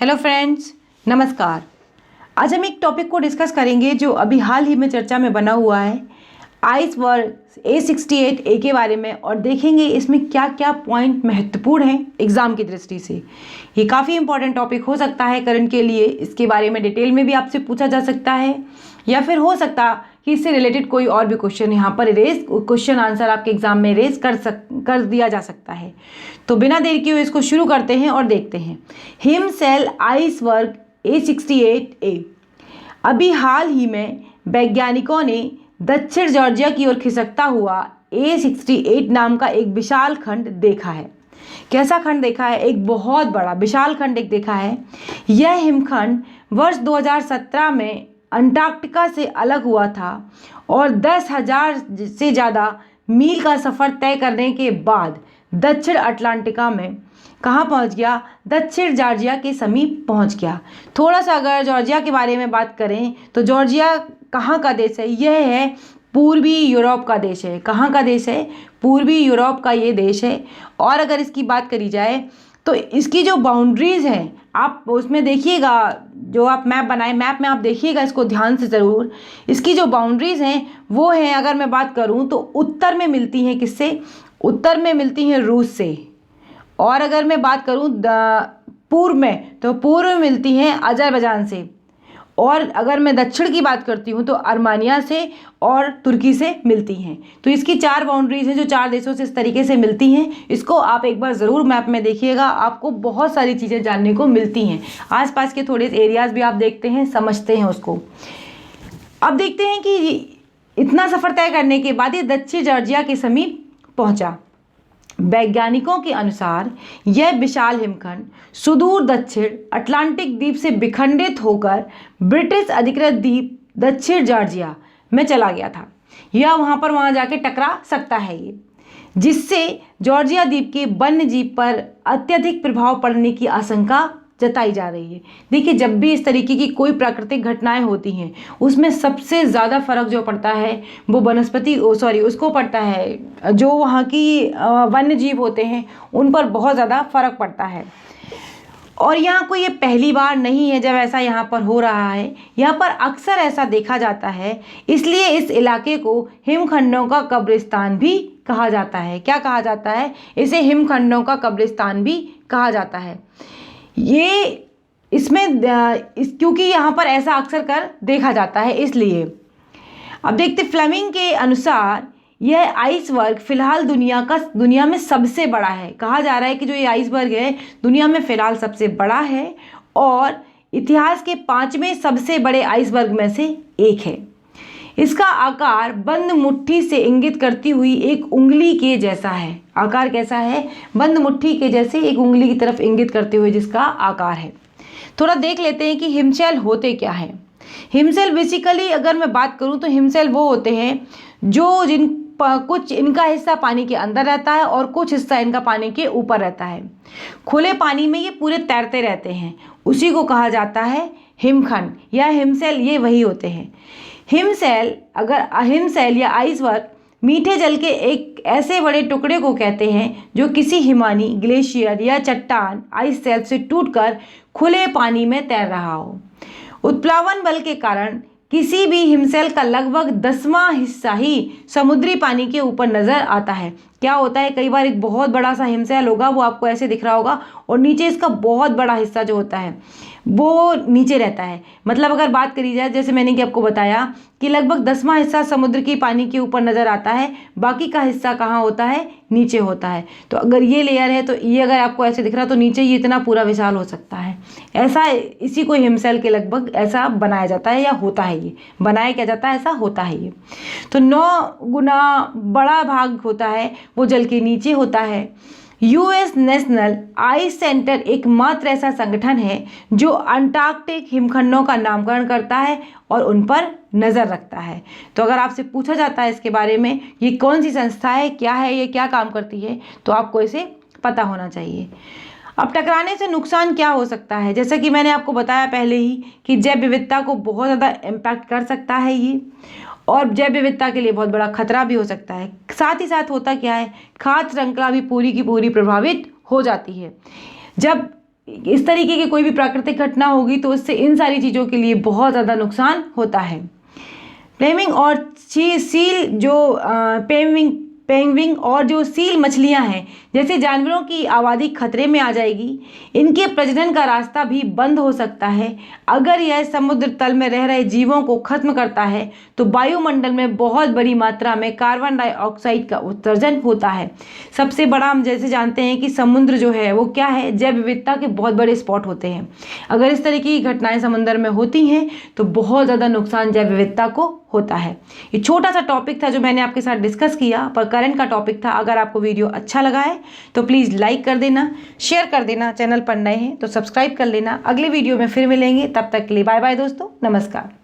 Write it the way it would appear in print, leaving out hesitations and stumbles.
Hello friends, नमस्कार। आज हम एक टॉपिक को डिस्कस करेंगे जो अभी हाल ही में चर्चा में बना हुआ है, आइसबर्ग A68A के बारे में, और देखेंगे इसमें क्या क्या पॉइंट महत्वपूर्ण हैं एग्ज़ाम की दृष्टि से। ये काफ़ी इंपॉर्टेंट टॉपिक हो सकता है करंट के लिए। इसके बारे में डिटेल में भी आपसे पूछा जा सकता है, या फिर हो सकता कि इससे रिलेटेड कोई और भी क्वेश्चन यहाँ पर क्वेश्चन आंसर आपके एग्जाम में रेज कर दिया जा सकता है। तो बिना देर किए हुए इसको शुरू करते हैं और देखते हैं। Himself iceberg A68A। अभी हाल ही में वैज्ञानिकों ने दक्षिण जॉर्जिया की ओर खिसकता हुआ A68 नाम का एक विशाल खंड देखा है। कैसा खंड देखा है? एक बहुत बड़ा विशाल खंड एक देखा है। यह हिमखंड वर्ष 2017 में अंटार्कटिका से अलग हुआ था और 10,000 से ज़्यादा मील का सफ़र तय करने के बाद दक्षिण अटलांटिका में कहाँ पहुँच गया? दक्षिण जॉर्जिया के समीप पहुँच गया। थोड़ा सा अगर जॉर्जिया के बारे में बात करें तो जॉर्जिया कहाँ का देश है? यह है पूर्वी यूरोप का देश है। कहाँ का देश है? पूर्वी यूरोप का ये देश है। और अगर इसकी बात करी जाए तो इसकी जो बाउंड्रीज़ हैं, आप उसमें देखिएगा, जो आप मैप बनाए, मैप में आप देखिएगा इसको ध्यान से ज़रूर। इसकी जो बाउंड्रीज़ हैं वो हैं, अगर मैं बात करूं तो उत्तर में मिलती हैं किससे? उत्तर में मिलती हैं रूस से। और अगर मैं बात करूं पूर्व में, तो पूर्व में मिलती हैं अजरबैजान से। और अगर मैं दक्षिण की बात करती हूँ तो अर्मानिया से और तुर्की से मिलती हैं। तो इसकी 4 बाउंड्रीज हैं जो 4 देशों से इस तरीके से मिलती हैं। इसको आप एक बार ज़रूर मैप में देखिएगा, आपको बहुत सारी चीज़ें जानने को मिलती हैं। आसपास के थोड़े एरियाज़ भी आप देखते हैं, समझते हैं उसको। अब देखते हैं कि इतना सफ़र तय करने के बाद ये दक्षिण जॉर्जिया के समीप पहुँचा। वैज्ञानिकों के अनुसार यह विशाल हिमखंड सुदूर दक्षिण अटलांटिक द्वीप से विखंडित होकर ब्रिटिश अधिकृत द्वीप दक्षिण जॉर्जिया में चला गया था, या वहाँ जाके टकरा सकता है ये, जिससे जॉर्जिया द्वीप के वन्य जीव पर अत्यधिक प्रभाव पड़ने की आशंका जताई जा रही है। देखिए, जब भी इस तरीके की कोई प्राकृतिक घटनाएं होती हैं उसमें सबसे ज़्यादा फर्क जो पड़ता है वो उसको पड़ता है, जो वहाँ की वन्य जीव होते हैं उन पर बहुत ज़्यादा फर्क पड़ता है। और यहाँ कोई ये पहली बार नहीं है जब ऐसा यहाँ पर हो रहा है, यहाँ पर अक्सर ऐसा देखा जाता है। इसलिए इस इलाके को हिमखंडों का कब्रिस्तान भी कहा जाता है। क्या कहा जाता है? इसे हिमखंडों का कब्रिस्तान भी कहा जाता है। ये इसमें क्योंकि यहाँ पर ऐसा अक्सर कर देखा जाता है, इसलिए। अब देखते, फ्लेमिंग के अनुसार यह आइसबर्ग फिलहाल दुनिया में सबसे बड़ा है। कहा जा रहा है कि जो ये आइसबर्ग है दुनिया में फिलहाल सबसे बड़ा है और इतिहास के 5वें सबसे बड़े आइसबर्ग में से एक है। इसका आकार बंद मुट्ठी से इंगित करती हुई एक उंगली के जैसा है। आकार कैसा है? बंद मुट्ठी के जैसे एक उंगली की तरफ इंगित करते हुए जिसका आकार है। थोड़ा देख लेते हैं कि हिमशैल होते क्या हैं। हिमशैल बेसिकली अगर मैं बात करूं तो हिमशैल वो होते हैं जो कुछ इनका हिस्सा पानी के अंदर रहता है और कुछ हिस्सा इनका पानी के ऊपर रहता है। खुले पानी में ये पूरे तैरते रहते हैं, उसी को कहा जाता है हिमखंड या हिमशैल। ये वही होते हैं हिमशैल या आइसबर्ग मीठे जल के एक ऐसे बड़े टुकड़े को कहते हैं जो किसी हिमानी, ग्लेशियर या चट्टान आइस शेल्फ से टूटकर खुले पानी में तैर रहा हो। उत्प्लावन बल के कारण किसी भी हिमशैल का लगभग 10वां हिस्सा ही समुद्री पानी के ऊपर नजर आता है। क्या होता है, कई बार एक बहुत बड़ा सा हिमशैल होगा, वो आपको ऐसे दिख रहा होगा और नीचे इसका बहुत बड़ा हिस्सा जो होता है वो नीचे रहता है। मतलब अगर बात करी जाए, जैसे मैंने कि आपको बताया कि लगभग 10वां हिस्सा समुद्र की पानी के ऊपर नजर आता है, बाकी का हिस्सा कहाँ होता है? नीचे होता है। तो अगर ये लेयर है तो ये अगर आपको ऐसे दिख रहा तो नीचे ये इतना पूरा विशाल हो सकता है। ऐसा इसी को हिमशैल के लगभग ऐसा बनाया जाता है या होता है। ये बनाया क्या जाता है? ऐसा होता है ये। तो 9 गुना बड़ा भाग होता है वो जल के नीचे होता है। यूएस नेशनल आइस सेंटर एकमात्र ऐसा संगठन है जो अंटार्कटिक हिमखंडों का नामकरण करता है और उन पर नज़र रखता है। तो अगर आपसे पूछा जाता है इसके बारे में, ये कौन सी संस्था है, क्या है, ये क्या काम करती है, तो आपको इसे पता होना चाहिए। अब टकराने से नुकसान क्या हो सकता है? जैसा कि मैंने आपको बताया पहले ही कि जैव विविधता को बहुत ज़्यादा इम्पैक्ट कर सकता है ये, और जैव विविधता के लिए बहुत बड़ा खतरा भी हो सकता है। साथ ही साथ होता क्या है, खाद्य श्रृंखला भी पूरी की पूरी प्रभावित हो जाती है। जब इस तरीके की कोई भी प्राकृतिक घटना होगी तो उससे इन सारी चीज़ों के लिए बहुत ज़्यादा नुकसान होता है। पेंगुइन और सील जो पेंगुइन और जो सील मछलियां हैं जैसे जानवरों की आबादी खतरे में आ जाएगी। इनके प्रजनन का रास्ता भी बंद हो सकता है। अगर यह समुद्र तल में रह रहे जीवों को खत्म करता है तो वायुमंडल में बहुत बड़ी मात्रा में कार्बन डाइऑक्साइड का उत्सर्जन होता है। सबसे बड़ा हम जैसे जानते हैं कि समुद्र जो है वो क्या है, जैव विविधता के बहुत बड़े स्पॉट होते हैं। अगर इस तरीके की घटनाएं समुद्र में होती हैं तो बहुत ज़्यादा नुकसान जैव विविधता को होता है। ये छोटा सा टॉपिक था जो मैंने आपके साथ डिस्कस किया, पर करंट का टॉपिक था। अगर आपको वीडियो अच्छा लगा है तो प्लीज़ लाइक कर देना, शेयर कर देना। चैनल पर नए हैं तो सब्सक्राइब कर लेना। अगले वीडियो में फिर मिलेंगे, तब तक के लिए बाय बाय दोस्तों, नमस्कार।